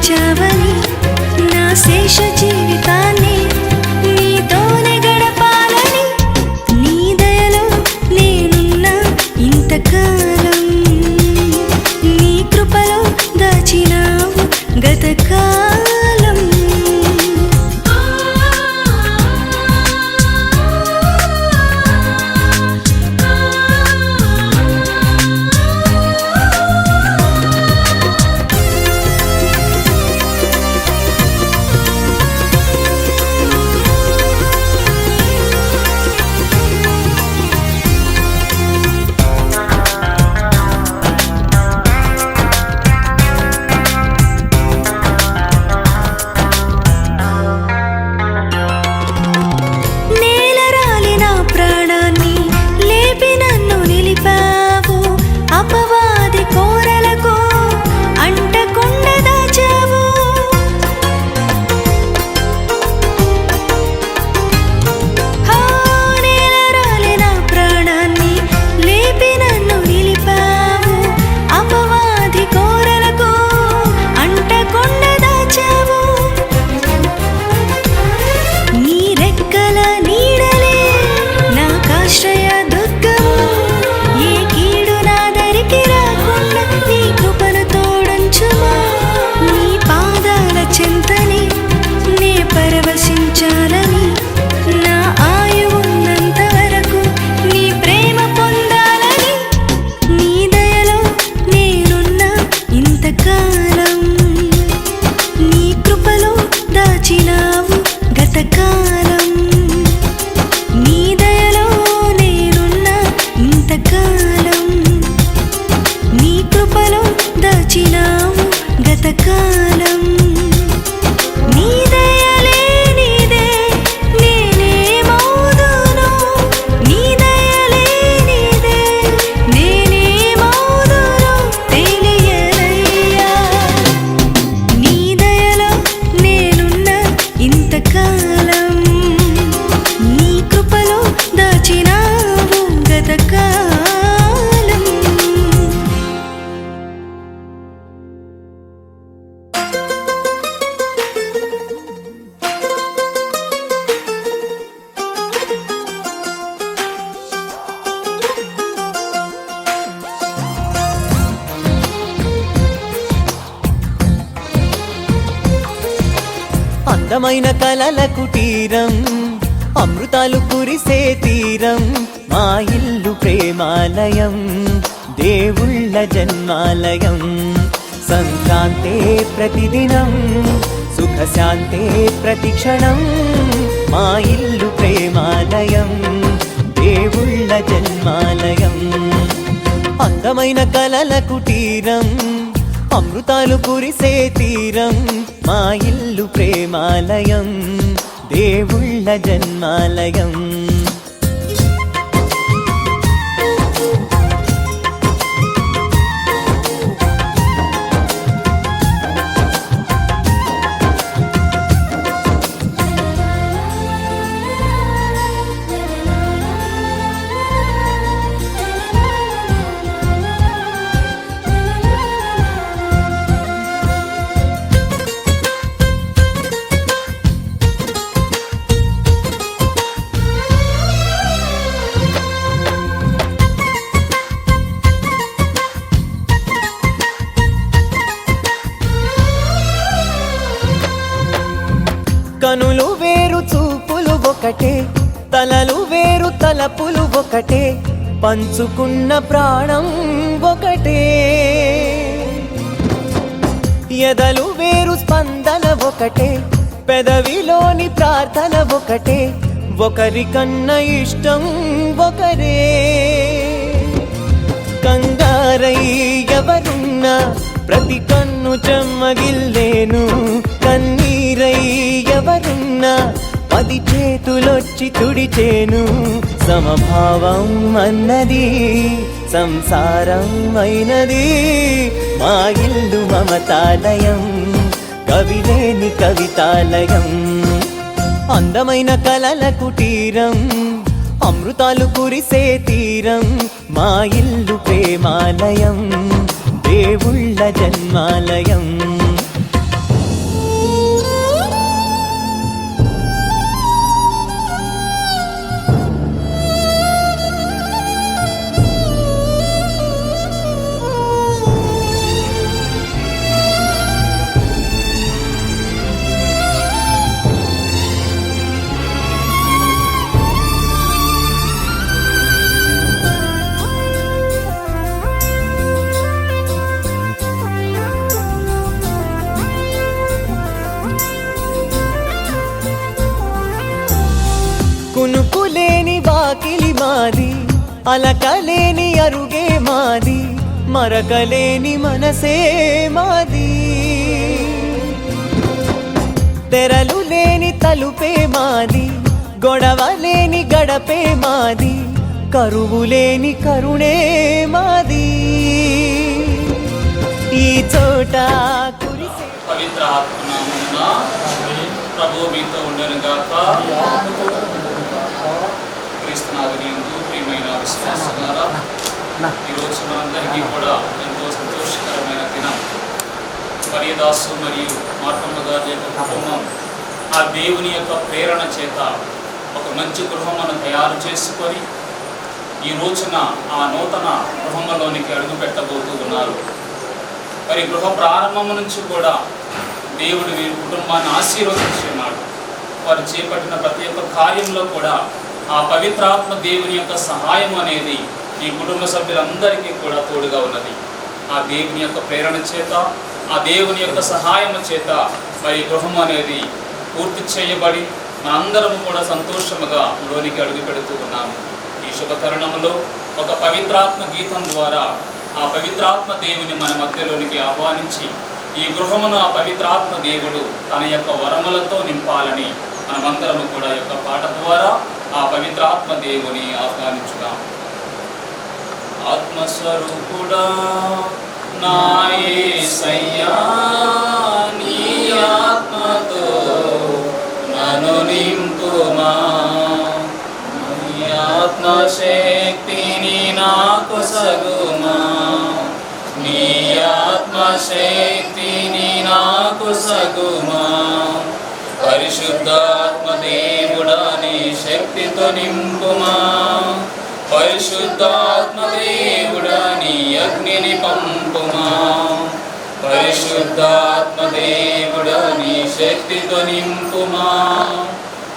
పిలిచావని నా శేష జీవితాన్ని నీతోనే గడపాలని నీ దయలో నేనున్నా ఇంతకాలం నీ కృపలో దాచినావు గతకాలం అపవాది కోరలకు అంటకుండా దాచావు నేలరాలి నా ప్రాణాన్ని లేపి నన్ను నిలిపావు అపవాది కోరలకు అంటకుండా దాచావు నీ రెక్కల నీడలే నాకాశ్రయ దుర్గము ఏ కీడు రాకుండా నీ కృపను తోడంచుమా నీ పాదాల చెంతని నే పరవశించాలని నా ఆయువున్నంత వరకు నీ ప్రేమ పొందాలని నీ దయలో నేనున్నా ఇంతకాలం నీ కృపలో దాచినావు గతకాలం నీ దయలో నేనున్నా ఇంతకాలం నీ కృపలో దాచినావు గతకాలం నీ దయలే నీదే నేనేమౌదును నీ దయలే నీదే నేనేమౌదును తెలియలయ్యా నీ దయలో నేనున్నా ఇంతకాలం నీ కృపలో దాచినావు గతకాలం అందమైన కలల కుటీరం అమృతాలు కురిసే తీరం మా ఇల్లు ప్రేమాలయం దేవుళ్ళ జన్మాలయం సంక్రాంతే ప్రతిదినం సుఖశాంతే ప్రతిక్షణం మా ఇల్లు ప్రేమాలయం దేవుళ్ళ జన్మాలయం అందమైన కలల కుటీరం అమృతాలు కురిసే తీరం మా ఇల్లు ప్రేమాలయం దేవుళ్ళ జన్మాలయం కనులు వేరు చూపులు ఒకటే తలలు వేరు తలపులు ఒకటే పంచుకున్న ప్రాణం ఒకటే ఎదలు వేరు స్పందన ఒకటే పెదవిలోని ప్రార్థన ఒకటే ఒకరికన్నా ఇష్టం ఒకరే కంగారై ఎవరున్నా ప్రతి కన్ను చెమ్మగిల్లేను కన్నీరై ఎవరున్నా 10 చేతులొచ్చి తుడిచేను సమభావం అన్నది సంసారం అయినది మా ఇల్లు మమతాలయం కవిలేని కవితాలయం అందమైన కలల కుటీరం అమృతాలు కురిసే తీరం మా ఇల్లు ప్రేమాలయం దేవుళ్ళ జన్మాలయం అలకలేని అరుగే మాది, మరకలేని మనసే మాది. తెరలు లేని తలుపే మాది, గొడవ లేని గడపే మాది, కరువు లేని కరుణే మాది. ఈ చోట కురిసే పవిత్ర ఆత్మనామమున ప్రభువు మీతో ఉండనుగాక. క్రీస్తునాథుని యందు ప్రియమైన విశ్వాసులారా, ఈరోజు మనందరికీ కూడా ఎంతో సంతోషకరమైన దినం. మరియదాసు మరియు మార్తమ్మ గారి యొక్క కుటుంబం ఆ దేవుని యొక్క ప్రేరణ చేత ఒక మంచి గృహమును తయారు చేసుకొని ఈ రోజున ఆ నూతన గృహంలోనికి అడుగు పెట్టబోతూ ఉన్నారు. మరి గృహ ప్రారంభం నుంచి కూడా దేవుడు వీరి కుటుంబాన్ని ఆశీర్వదించున్నాడు. వారు చేపట్టిన ప్రతి ఒక్క కార్యంలో కూడా ఆ పవిత్రాత్మ దేవుని యొక్క సహాయం అనేది ఈ కుటుంబ సభ్యులందరికీ కూడా తోడుగా ఉన్నది. ఆ దేవుని యొక్క ప్రేరణ చేత, ఆ దేవుని యొక్క సహాయం చేత మరి గృహం అనేది పూర్తి చేయబడి మనందరము కూడా సంతోషముగా లోనికి అడుగు పెడుతూ ఉన్నాము. ఈ శుభ తరుణంలో ఒక పవిత్రాత్మ గీతం ద్వారా ఆ పవిత్రాత్మ దేవుని మన మధ్యలోనికి ఆహ్వానించి ఈ గృహమును ఆ పవిత్రాత్మ దేవుడు తన యొక్క వరములతో నింపాలని మనమందరము కూడా యొక్క పాట ద్వారా ఆ పవిత్రాత్మ దేవుని ఆహ్వానించుదాం. ఆత్మస్వరూపుడా నా యేసయ్యా, నీ ఆత్మతో నన్ను నింపుమా, నీ ఆత్మశక్తిని నాకు సగుమా, నీ ఆత్మశక్తిని నాకు సగుమా. పరిశుద్ధాత్మ దేవుడా నీ శక్తితో నింపుమా, పరిశుద్ధాత్మ దేవుడా నీ అగ్నిని పంపుమా, పరిశుద్ధాత్మ దేవుడా నీ శక్తితో నింపుమా,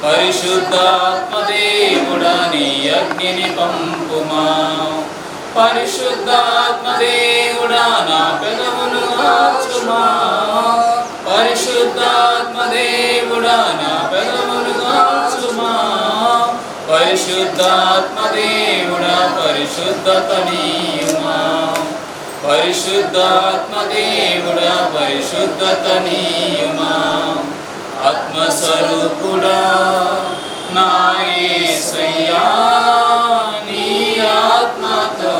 పరిశుద్ధాత్మ దేవుడా నీ అగ్నిని పంపుమా. పరిశుద్ధాత్మ దేవుడా నా పెదవులు కాచుమా, పరిశుద్ధాత్మ దేవుడా నా పెదవులు కాచుమా, పరిశుద్ధాత్మ దేవుడా పరిశుద్ధతనీయుమా, పరిశుద్ధాత్మ దేవుడా పరిశుద్ధతనీయుమా. ఆత్మస్వరూపుడా నా యేసయ్యా, నీ ఆత్మతో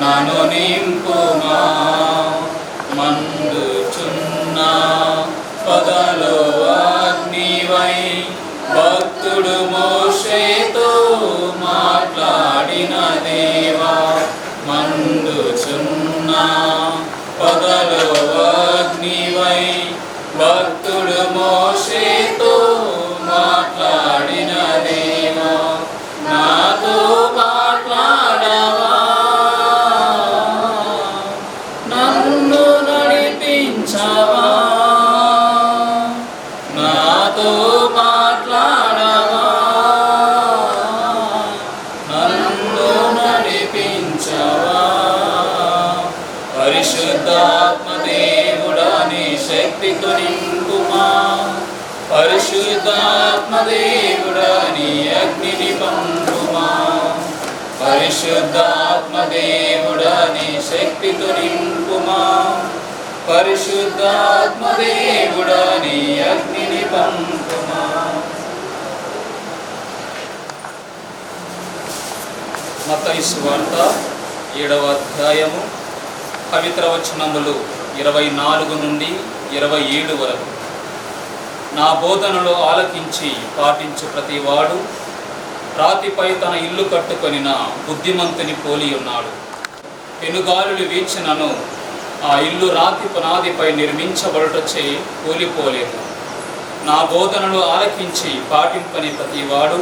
నన్ను నింపుమా, మండుచున్న పదలో అగ్నివై భక్తుడు మోషేతో మాట్లాడిన దేవా, మండుచున్న పదలో అగ్నివై భక్తుడు మోషేతో మాట్లాడిన దేవా, నాతో మాట్లాడవా, నన్ను నడిపించవా, నాతో మాట్లాడవా, నన్ను నడిపించవా. పరిశుద్ధాత్మ దేవుడా నీ శక్తితో నింపుమా, పరిశుద్ధాత్మ దేవుడా నీ అగ్నిని పంపుమా, పరిశుద్ధాత్మ దేవుడా నీ శక్తితో నింపుమా, పరిశుద్ధాత్మ దేవుడా నీ అగ్నిని పంపుమా. మత్తయి సువార్త 7వ అధ్యాయము పవిత్ర వచనములు 24 నుండి 27 వరకు. నా బోధనలో ఆలకించి పాటించు ప్రతివాడు రాతిపై తన ఇల్లు కట్టుకొనిన బుద్ధిమంతుని పోలి ఉన్నాడు. పెనుగాలులు వీచినను ఆ ఇల్లు రాతి పునాదిపై నిర్మించబడుటచే కూలిపోలేదు. నా బోధనలు ఆలకించి పాటింపని ప్రతివాడు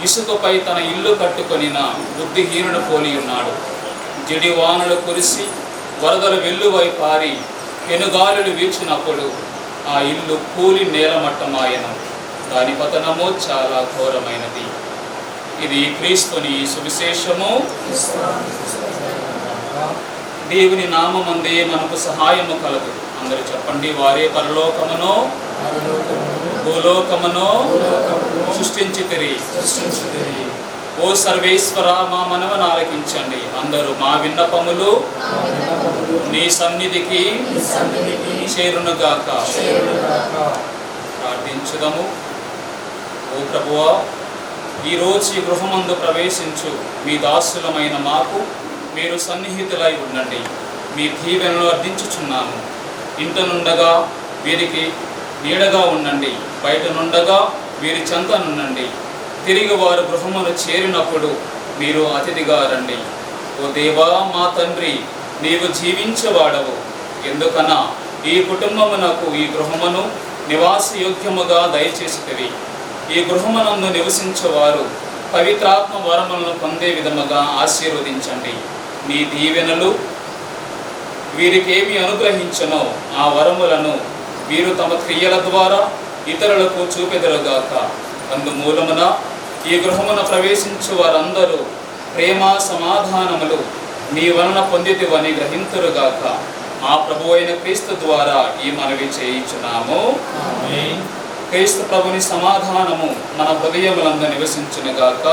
ఇసుకపై తన ఇల్లు కట్టుకొనిన బుద్ధిహీనుడు పోలి ఉన్నాడు. జడివానలు కురిసి వరదలు వెల్లువై పారి పెనుగాలులు వీచినప్పుడు ఆ ఇల్లు కూలి నేలమట్టమాయను, దాని పతనము చాలా ఘోరమైనది. ఇది క్రీస్తుని సువిశేషము. దేవుని నామమందే మనకు సహాయము కలదు. అందరూ చెప్పండి. వారే పరలోకమును భూలోకమును సృష్టించితిరి, ఓ సర్వేశ్వర, మా మనవను ఆలకించండి. అందరూ మా విన్నపములు నీ సన్నిధికి చేరునుగాక. ప్రార్థించుదము. ఓ ప్రభువా, ఈరోజు ఈ గృహమందు ప్రవేశించు మీ దాసులమైన మాకు మీరు సన్నిహితులై ఉండండి. మీ దీవెనలు అర్థించుచున్నాము. ఇంట నుండగా వీరికి నీడగా ఉండండి, బయట నుండగా వీరి చెంతనుండండి. తిరిగి వారు గృహమును చేరినప్పుడు మీరు అతిథిగా రండి. ఓ దేవా, మా తండ్రి, నీవు జీవించేవాడవు. ఎందుకన్నా ఈ కుటుంబమునకు ఈ గృహమును నివాసయోగ్యముగా దయచేసితివి. ఈ గృహమునందు నివసించేవారు పవిత్రాత్మ వరములను పొందే విధముగా ఆశీర్వదించండి. నీ దీవెనలు వీరికేమి అనుగ్రహించనో ఆ వరములను వీరు తమ క్రియల ద్వారా ఇతరులకు చూపెదరుగాక. అందుమూలమున ఈ గృహమున ప్రవేశించు వారందరూ ప్రేమ సమాధానములు నీ వలన పొందితివని గ్రహింతురుగాక. మా ప్రభు అయిన క్రీస్తు ద్వారా ఈ మనవి చేయించున్నాము. క్రీస్తు ప్రభుని సమాధానము మన హృదయములందు నివసించునుగాక.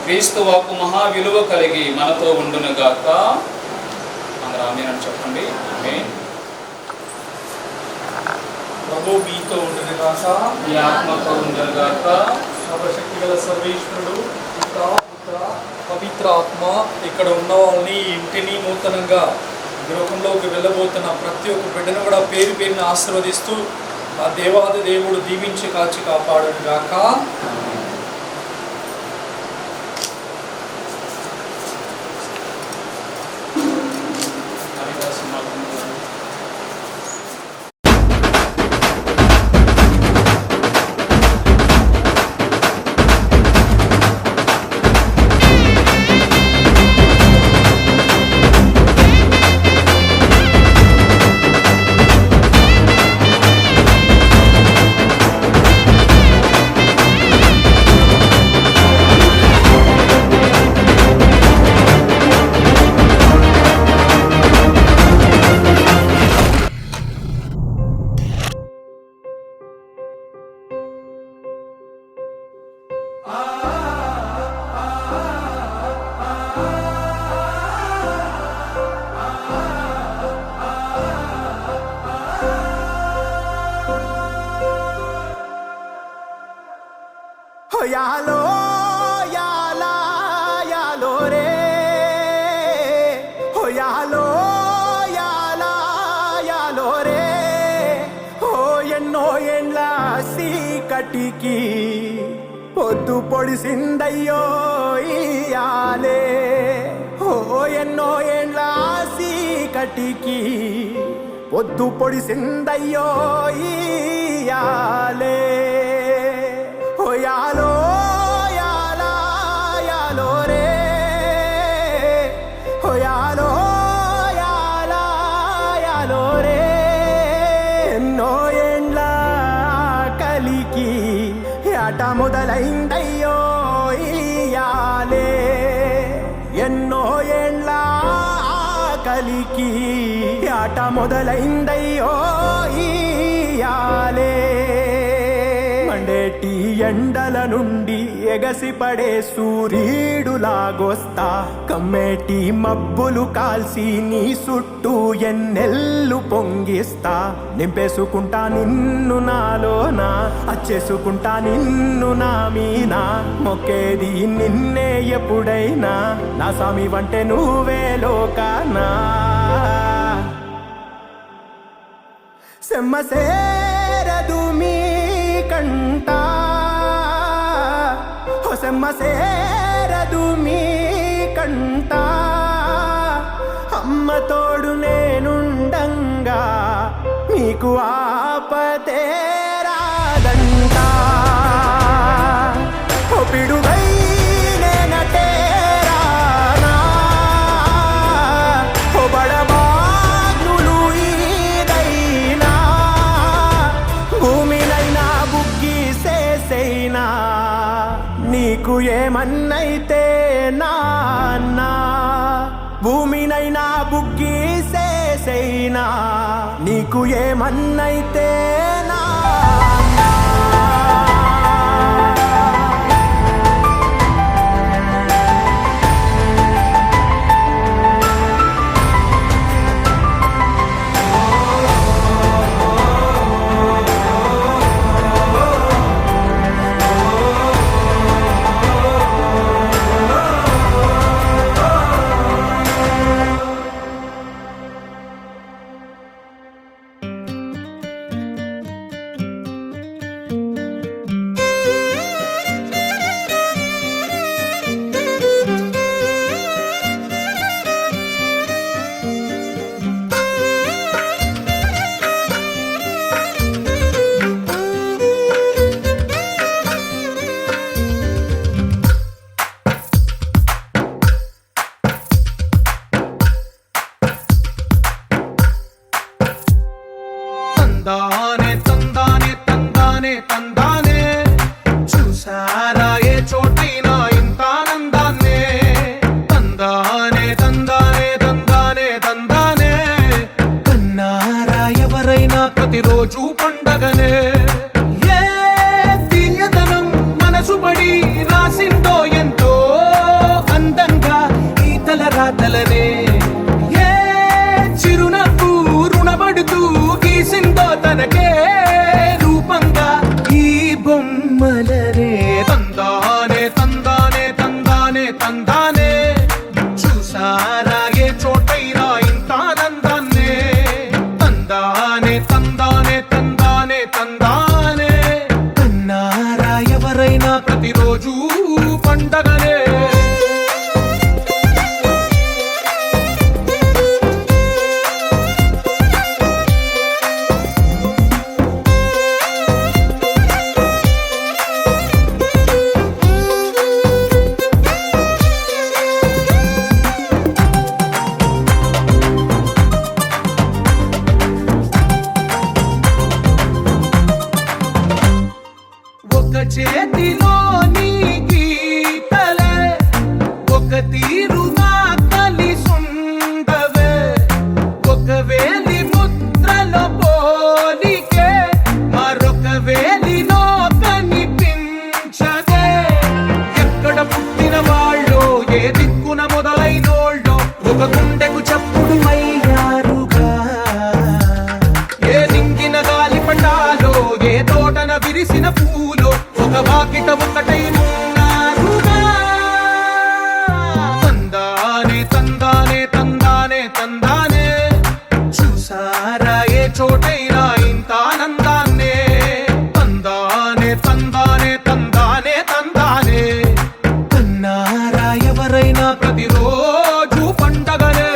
క్రీస్తు వాక్కు మహా విలువ కలిగి మనతో ఉండునుగాక. అందరూ ఆమేన్ చెప్పండి. ఆమేన్. ప్రభు మీతో ఉండునుగాక. మీ ఆత్మతో ఉండునుగాక. సర్వశక్తి గల సర్వేశ్వరుడు, పిత, పుత్ర, పవిత్ర ఆత్మ ఇక్కడ ఉన్న వాళ్ళని ఈ ఇంటిని నూతనంగా గృహంలోకి వెళ్ళబోతున్న ప్రతి ఒక్క బిడ్డను కూడా పేరు పేరుని ఆశీర్వదిస్తూ ఆ దేవాది దేవుడు దీవించి కాచి కాపాడునుగాక. యాలో యాలా యాలో రే, హో యాలో యాలా యాలో రే, హో ఎన్నో ఎండ్ల సీకటికి పొద్దు పొడిసిందయ్యో ఇయాలే, హో ఎన్నో ఎండ్ల సీకటికి పొద్దు పొడిసిందయ్యో ఇయాలే, హో యాలో యాలా యాలో రే, హో యాలో యాలా యాలో రే, ఎన్నో ఏండ్ల కలికి ఆట మొదలైందయ్యో ఇయాలే, ఎన్నో ఏండ్ల కలికి ఆట మొదలైందయ్యో ఇయాలే, మండేటి ఎండల నుండి ఎగసిపడే సూర్యుడులాగొస్తా, కమ్మేటి మబ్బులు కాల్సి నీ చుట్టూ ఎన్నెల్లు పొంగిస్తా, నింపేసుకుంటా నిన్ను నాలోనా, అచ్చేసుకుంటా నిన్ను నా మీనా, మొక్కేది నిన్నే ఎప్పుడైనా, నా స్వామి వంటే నువ్వే లోకానా, సెమ్మసేరదు మీ కంట, సెమ్మసేరదు మీ కంట, అమ్మ తోడు నేనుండంగా మీకు ఆపతే రాదంట, పిడుగై నేనటేరానా, బడబాగ్నులు ఈదైనా, భూమినైనా బుగ్గి సేసైనా, నీకు ఏమన్నైతే నాన్నా, భూమినైనా బుగ్గి సేసైనా, నీకు ఏమన్నైతే నాన్నా. తందానే తందానే తందానే తందానే చూసారా ఏ చోటైనా ఇంత ఆనందాన్నే తందానే తందానే తందానే తందానే కన్నారా ఎవరైనా ప్రతిరోజు పండగనే ఏ తీయదనం మనసు పడి రాసిందో ఎంతో అందంగా ఈ తలరాతలనే ఏ చిరునవ్వు రుణపడుతూ గీసిందో తనకే రూపంగా ఈ బొమ్మలనే తందానే తందానే తందానే తందానే చూసారా ఏ చోటైనా ఇంత ఆనందాన్నే తందానే తందానే తందానే తందానే కన్నారా ఎవరైనా ప్రతిరోజు పండగనే ఒక చేతిలో నీ గీతలే ఒక తీరుగా కలిసుండవే ఒక వేలి ముద్రలో పోలికే మరొక వేలిలో కనిపించదే ఎక్కడ పుట్టిన వాళ్ళో ఏ దిక్కున మొదలైనోళ్ళో ఒక గుండెకు చప్పుడు అయ్యారుగా ఏ దింగిన గాలి పటాలో ఏ తోటన విరిసిన పూలో ఒక వాకిట ఒకటై ఉన్నారుగా తందానే తందానే తందానే తందానే చూసారా ఏ చోటైనా ఇంత ఆనందాన్నే తందానే తందానే తందానే తందానే కన్నారా ఎవరైనా ప్రతిరోజు పండగనే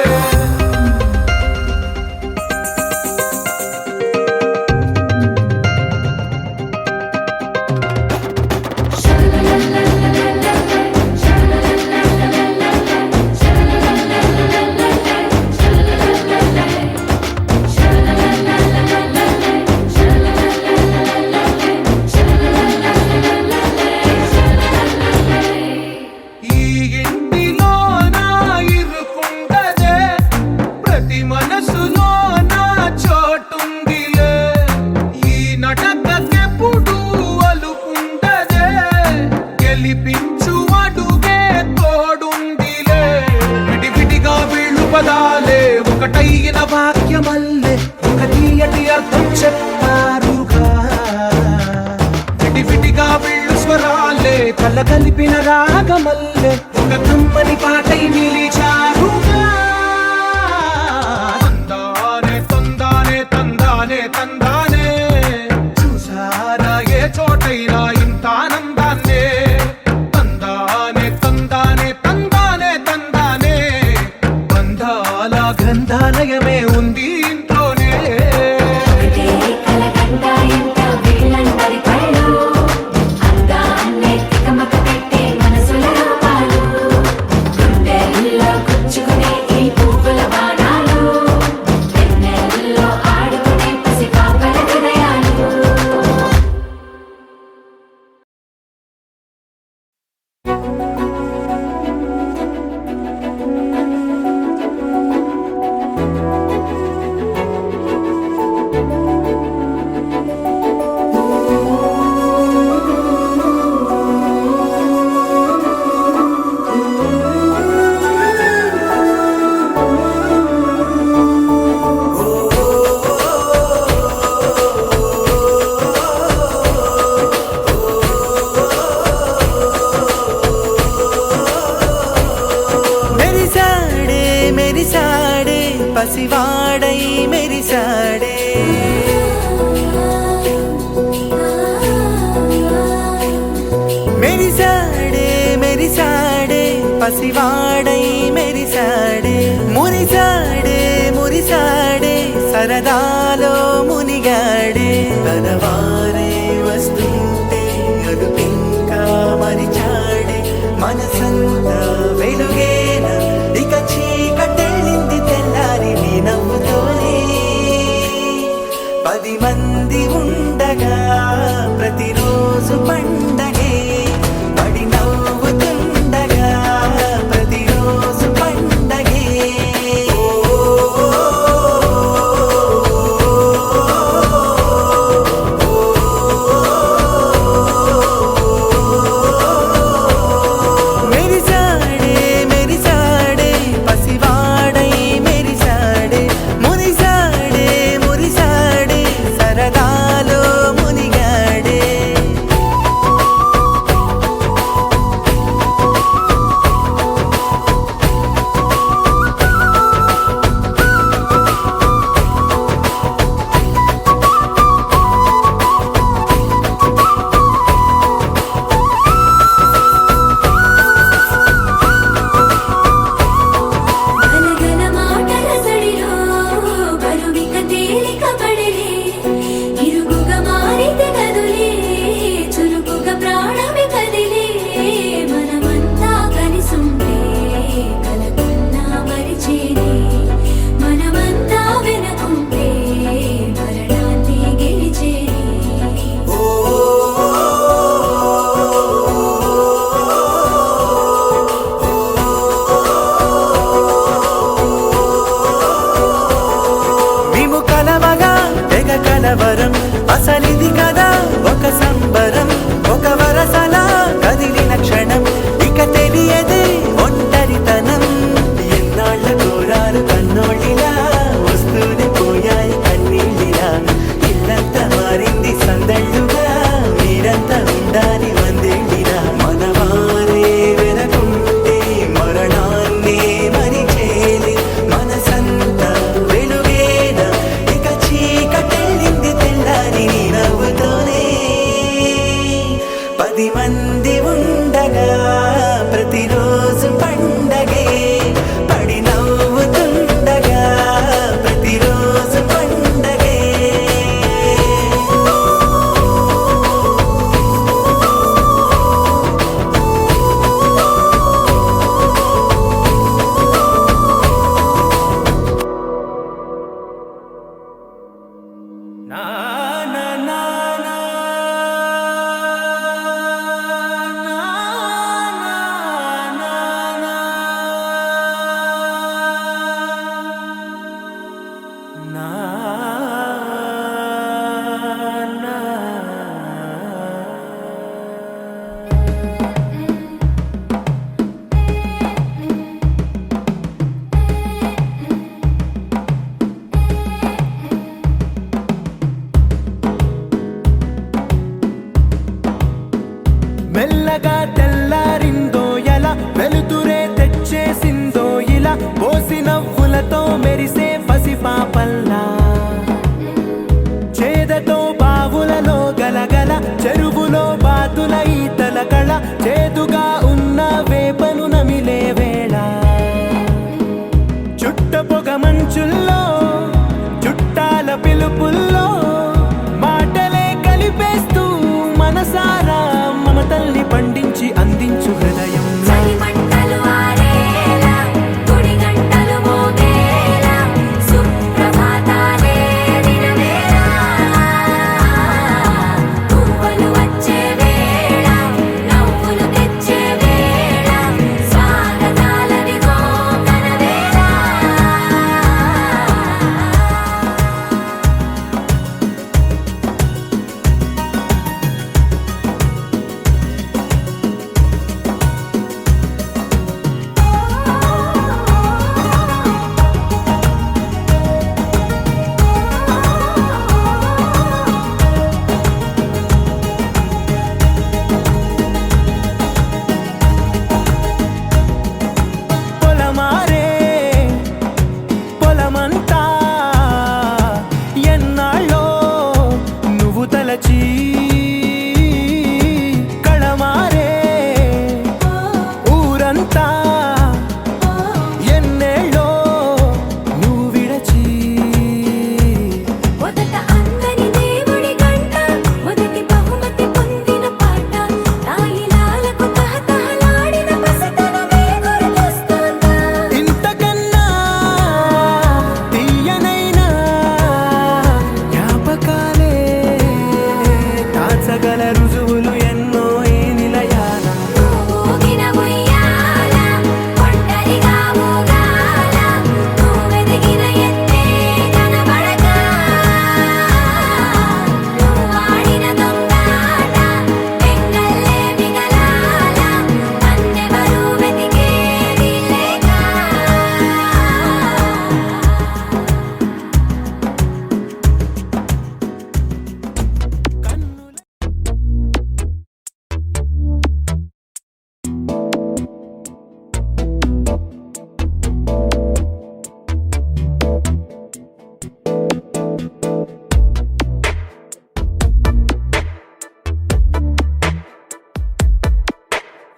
ఈ ఇంటిలో నా ఇరుకుండదే ప్రతి మనసులో నా చోటుందిలే ఈ నటకెప్పుడు అలుకుండదే గెలిపించు అడుగే తోడుందిలే విడివిడిగా వీళ్ళు పదాలే ఒకటైన వాక్యమల్లే ఒక తీయటి అర్థం చెప్పారుగా విడివిడిగా వీళ్ళు స్వరాలే కల కలిపిన రాగమల్లే ఒక కమ్మని పాటై నిలిచారుగా తందానే తందానే తందానే తందానే చూసారా ఏ చోటైనా ఇంత ఆనందాన్నే తందానే తందానే తందానే తందానే బంధాల గ్రంథాలయమే ఉంది ఇంట్లోనే ఒకటే కలకండ ఎంత వీళ్ళందరి కళ్ళు అందాన్నే తికమక పెట్టే మనసుల రూపాలు గుండెల్లో గుచ్చుకునే ఈ పువ్వుల బాణాలు వెన్నెల్లో ఆడుకునే పసిపాపల హృదయాలు మెరిసాడే మెరిసాడే పసివాడై మెరిసాడే మెరిసాడే మెరిసాడే పసివాడై మెరిసాడే మురిసాడే మురిసాడే సరదాలో మునిగాడే తనవారే వస్తుంటే అదుపింకా మరిచాడే మనసంతా వెలుగేన ఇక చీకటెళ్ళింది తెల్లారి నీ నవ్వుతోనే 10 మంది ఉండగా ప్రతిరోజు పండగే పడి నవ్వుతుండగా ప్రతిరోజు పండగే మెరిసాడే మెరిసాడే పసివాడై మెరిసాడే మురిసాడే మురిసాడే సరదాలో మునిగాడే గలగల మాటల సడిలో బరువిక తేలిక పడిలే ఇరుగుగా మారితే కదులే చురుకుగా ప్రాణమి కదిలే మనమంతా కలిసుంటే కలకున్నా మరిచేనే మనమంతా వెనకుంటే మరణాన్ని గెలిచేనే మేము కలవగా తెగ కలవరం అసలిది కదా ఒక సంబరం ఒక వరసలా కదిలిన క్షణం ఇక తెలియదే ఒంటరితనం ఎన్నాళ్ళ కోరాలు కన్నోళ్ళిలా వస్తూనే పోయాయి కన్నీళ్ళిలా ఇల్లంతా మారింది సందళ్ళుగా మీరంతా ఉండాలి వందేళ్ళిలా మనవారే వెనకుంటే మరణాన్నే మరిచేది మనసంతా వెలుగేనా ఇక చీకటెళ్ళింది తెల్లారి నీ నవ్వుతోనే 10 మంది ఉండగా ప్రతిరోజు పండగే పడి నవ్వుతుండగా ప్రతిరోజు పండగే నా నా నా నా మెల్లగా తెల్లారిందో ఎలా వెలుతురే తెచ్చేసిందో ఇలా పోసి నవ్వులతో మెరిసే పసిపాపల్లా చేదతో బావులలో గలగల చెరువులో బాతుల ఈతల కళ చేదుగా ఉన్న వేపను నమిలే వేళ చుట్ట పొగ మంచుల్లో చుట్టాల పిలుపుల్లో మాటలే కలిపేస్తూ మనసారా మమతల్ని పండించి అందించు హృదయం చలిమంటలు ఆరేలా గుడి గంటలు మోగేలా సుప్రభాతాలే దినవేళ పువ్వులు వచ్చే వేళ నవ్వులు తెచ్చే వేళ స్వాగతాలదిగో కనవేళ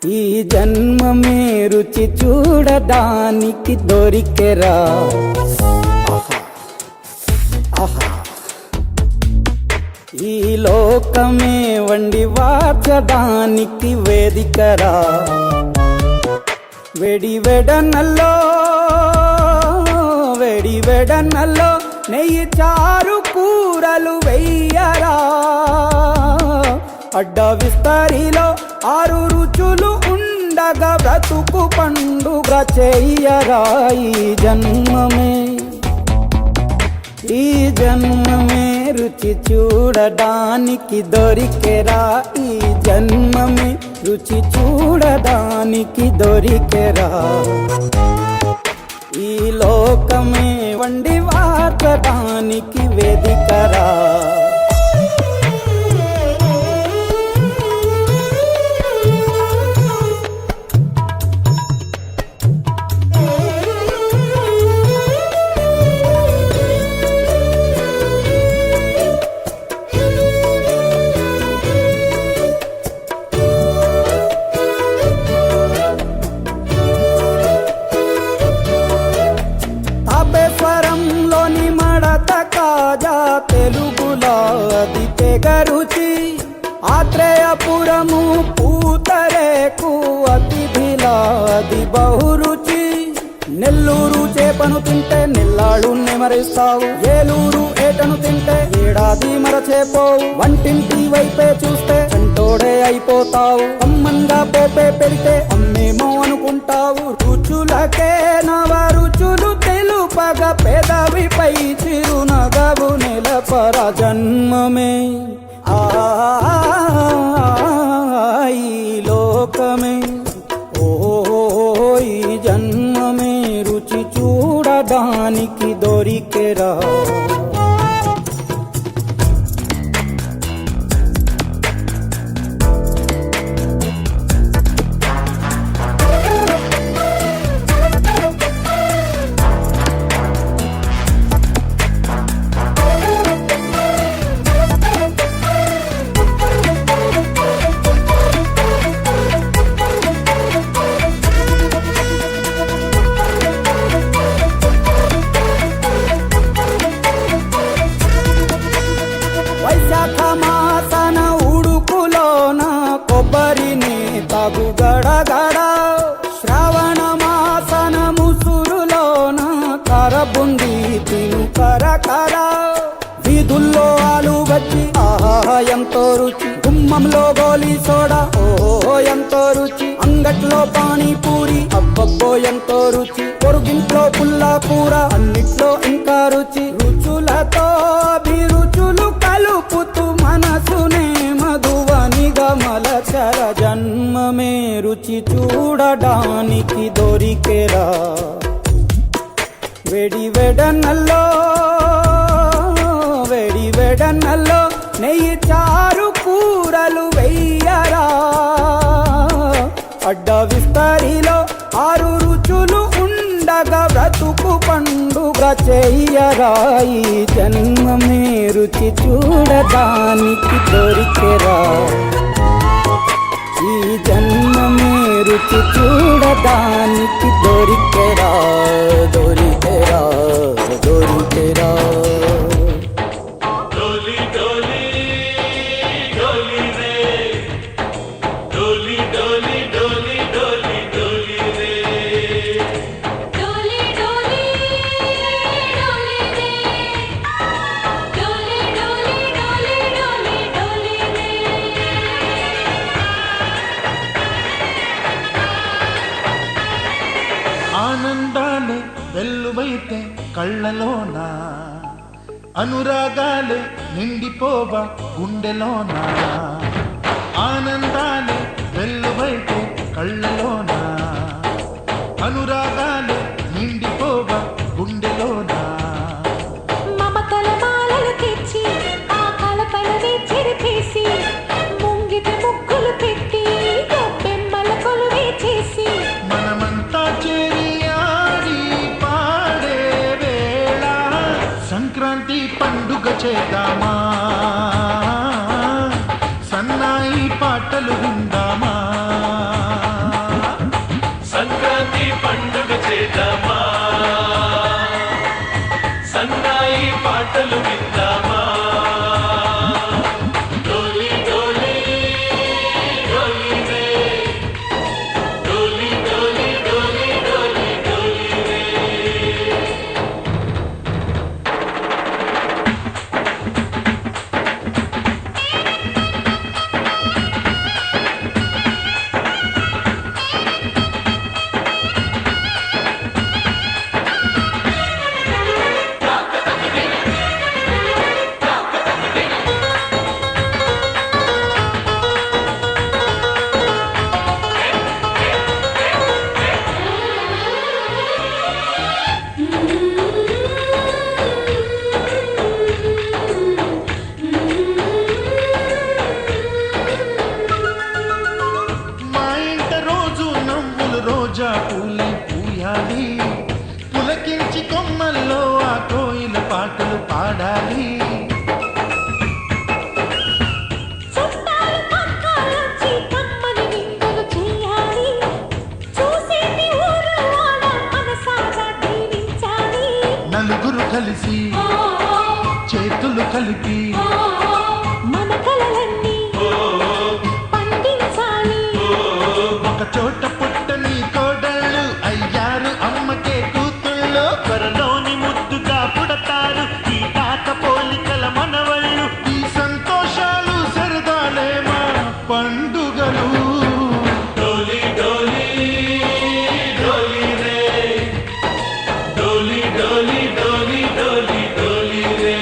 ఈ జన్మమే రుచి చూడడానికి దొరికెరా. ఆహా. ఈ లోకమే వండి వార్చడానికి వేదికరా. వెడి వెడనల్లో నెయ్యి చారు కూరలు వెయ్యరా. అడ్డ విస్తరిలో 6 రుచులు ఉండగా బ్రతుకు పండుగ చెయ్యరా. ఈ జన్మమే రుచి చూడడానికి దొరికెరా. ఈ జన్మమే రుచి చూడడానికి దొరికెరా. ఈ లోకమే వండి వార్చడానికి వేదికరా. తాపేశ్వరంలోని మడత కాజా తెలుగులో అది తెగ రుచి. ఆత్రేయపురము పూతరేకు అతిథిలా అది బహురుచి. నెల్లూరు చేపను తింటే నెల్లాళ్ళు నెమరిస్తావు. ఏలూరు ఏటను తింటే ఏడాది మరచేపోవు. వంటింటి వైపే చూస్తే చంటోడే అయిపోతావు. అమ్మంగా పోపే పెడితే అమ్మేమో అనుకుంటావు. రుచులకే నవ రుచులు తెలుపగ పెదవిపై చిరునగవు నెలపర. జన్మమే ఈ లోకమే ఈ జన్మమే రుచి చూడడానికి దొరికెరా. వైశాఖ మాసన ఉడుకులోన కొబ్బరిని తాగు గడగడ. శ్రావణ మాసన ముసురులోన కరబుంది తిను కరకర. వీధుల్లో ఆలు వచ్చి ఆహా ఎంతో రుచి. గుమ్మంలో గోలీ సోడా ఓహో ఎంతో రుచి. అంగట్లో పానీపూరి అబ్బబ్బో ఎంతో రుచి. పొరుగింట్లో పుల్లా కూర అన్నిట్లో ఇంకా రుచి. రుచులతో అభిరుచులు కలుపుతూ మనసునే మధువనిగా మలచర. జన్మమే రుచి చూడడానికి దొరికెరా. వెడి వెడనల్లో నెయ్యి చారు కూరలు వెయ్యరా. అడ్డ విస్తరిలో 6 రుచులు ఉండగా బ్రతుకు పండుగ చెయ్యరా. ఈ జన్మమే రుచి చూడడానికి దొరికెరా. ఈ జన్మమే రుచి చూడడానికి దొరికెరా. దొరికెరా. డోలి డోలి డోలి రే. డోలి డోలి డోలి డోలి డోలి రే. ఆనందాలే వెల్లువైతే కళ్ళలోన. అనురాగాలే నిండిపోవ గుండెలోన. ఆనందాలే వెల్లువైతే కళ్ళలోన. అనురాగాలే నిండిపోవ గుండెలోన. మమతల మాలలు తెచ్చి ఆ కలపలని చెరిపేసి ముంగిట ముగ్గులు పెట్టి గొబ్బెమ్మల కొలువే చేసి మనమంతా చేరి ఆడి పాడే వేళ సంక్రాంతి పండుగ చేద్దామా. సన్నాయి పాటలు విందామా. చెయ్యాలి. చుట్టాలు పక్కాలొచ్చి కమ్మని విందులు చెయ్యాలి. చూసేటి ఊరు వాడ మనసారా దీవించాలి. నలుగురు కలిసి చేతులు కలిపి మన కలలన్నీ పండించాలి. ఒక చోట పుట్టని కోడళ్ళు అయ్యారు అమ్మకే కూతుళ్ళు. త్వరలోని ముద్దుగా పుడతారు ఈ తాత పోలికల మనవళ్ళు. ఈ సంతోషాలు సరదాలే మా పండుగలు. డోలి డోలి డోలి రే, డోలి డోలి డోలి డోలి డోలి రే.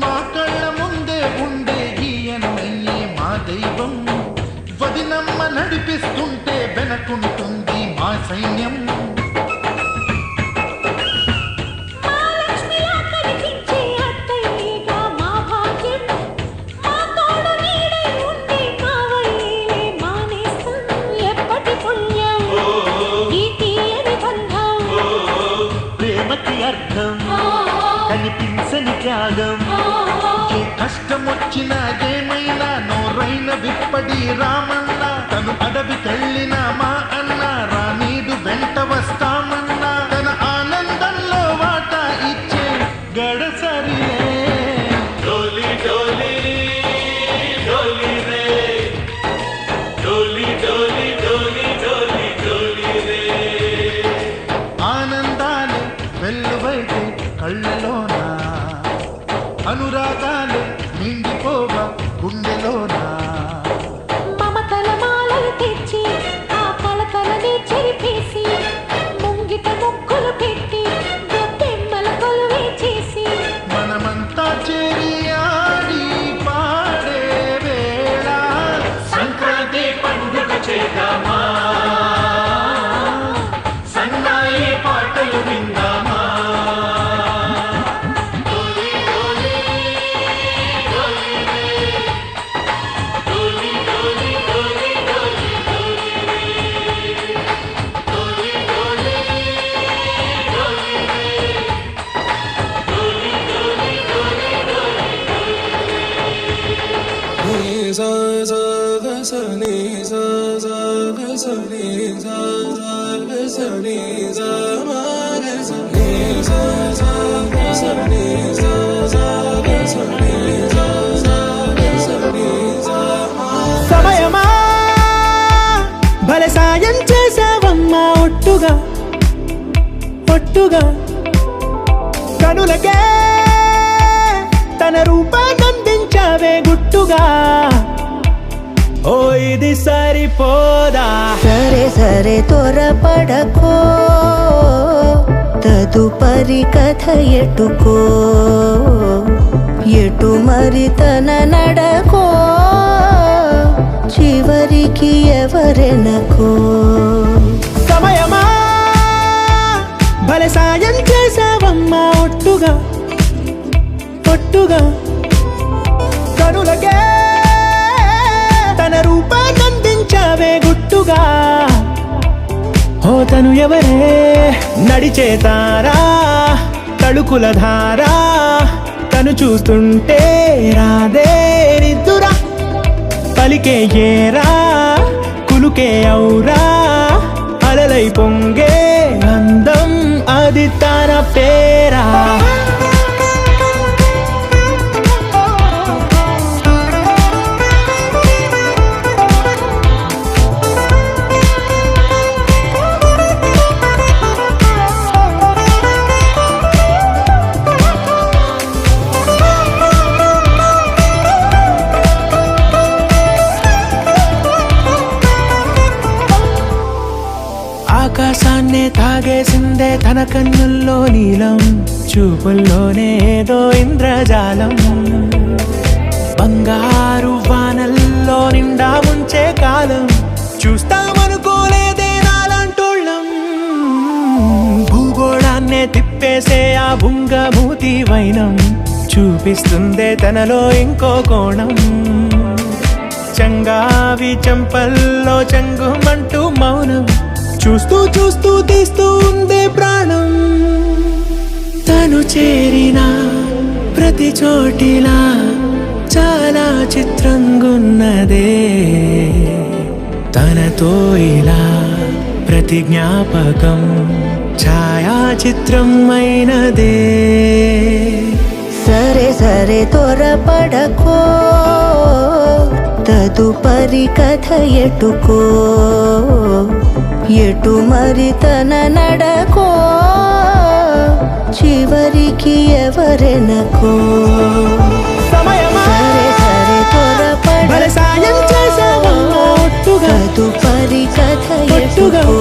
మా కళ్ళ ముందే ఉండే ఈయనయ్యే మా దైవం. వదినమ్మ నడిపిస్తుంటే వెనకుంటుంది మా సైన్యం. మహాలక్ష్మిలా కనిపించే అత్తయ్యగా మా భాగ్యం. మా తోడు నీడై ఉండే కావయ్యేలే మా నేస్తం. ఎప్పటి పుణ్యం ఈ తీయని బంధం. ప్రేమకి అర్థం కనిపించని త్యాగం. ఏ కష్టం వచ్చినా ఏమైనా నోరైన విప్పడి రామన్న. తను అడవికెళ్ళిన మా అన్న రానీడు వెంట వస్తామన్నా. తన ఆనందంలో వాటా ఇచ్చే గడసరిలే. డోలి డోలి డోలి రే, డోలి డోలి డోలి డోలి డోలి రే. ఆనందాలే వెల్లువైతే కళ్ళలోనా, అనురాగాలే నిండిపోవ గుండెలోనా. మమతల మాలలు తెచ్చి ఆ కలకలని చెరిపేసి ముంగిట ముక్కులు పెట్టి గొప్పెమ్మల కొలువే చేసి మనమంతా చేరి ఆడి పాడే వేళ సంక్రాంతి పండుగ చేద్దామా, సన్నాయి పాటలు విందామా. డోలి డోలి డోలి రే, డోలి డోలి డోలి డోలి డోలి రే, డోలి డోలి డోలి రే, డోలి డోలి డోలి సమయమా భలే సాయం చేసావమ్మా ఒట్టుగా ఒట్టుగా. కనులకే తన రూపాన్నందించావే గుట్టుగా. ఓ ఇది సరిపోదా. సరే సరే త్వరపడకో, తదుపరి కథ ఎటుకో, ఎటు మరి తన నడకో, చివరికి ఎవరెనకో. సమయమా భలే సాయం చేసావమ్మా ఒట్టుగా ఒట్టుగా. కనులకే తన రూపాన్నందించావే గుట్టుగా. ఓ తను ఎవరే నడిచే తారా, తళుకుల ధారా. తను చూస్తుంటే రాదే నిద్దురా. పలికే ఏరా కులుకే ఔరా, అలలై పొంగే అందం అది తన పేరా. ఆకాశాన్నే తాగేసిందే తన కన్నుల్లో నీలం, చూపుల్లోనే ఏదో ఇంద్రజాలం. బంగారు వానల్లో నిండా ముంచే కాలం, చూస్తామనుకోలేదే నాలాంటోళ్ళం. భూగోళాన్నే తిప్పేసే ఆ బుంగమూతి వైనం, చూపిస్తుందే తనలో ఇంకో కోణం. చంగావి చంపల్లో చంగుమంటూ మౌనం, చూస్తూ చూస్తూ తీస్తూ ఉందే ప్రాణం. తను చేరిన ప్రతి చోటిలా చాలా చిత్రంగున్నదే, తనతో ఇలా ప్రతి జ్ఞాపకం ఛాయాచిత్రం అయినదే. సరే సరే త్వరపడకో, తదుపరి కథ ఎటుకో, ఎటు మరి తన నడకో, చివరికి ఎవరెనకో. సమయమా సరే సరే భలే సాయం చేసావమ్మా ఒట్టుగా, తదుపరి కథ ఒట్టుగా. ఎటుకో,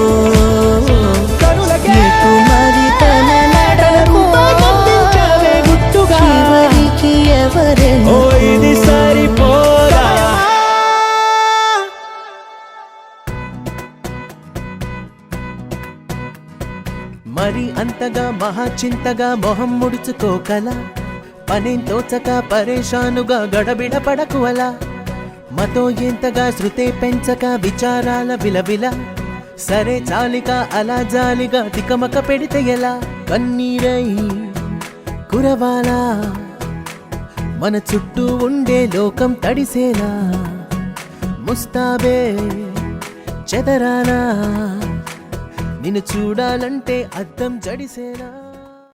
కనులకే ఎటు మరి తన నడకో, రూపమందించావే గుట్టుగా. చివరికి ఓ ఎవరెనకో. ఇది సరిపోదా. మరి అంతగా మహాచింతగా మొహం ముడుచుకోకల, పనేం తోచక పరేషానుగా గడబిడ పడకు అలా. మతో ఎంతగా శృతే పెంచక విచారాల విలవిల, సరే చాలిక అలా జాలిగా తికమక పెడితే ఎలా. కన్నీరై కురవాలా, మన చుట్టూ ఉండే లోకం తడిసేలా. ముస్తాబే చెదరాలా, నిన్ను చూడాలంటే అద్దం జడిసేలా.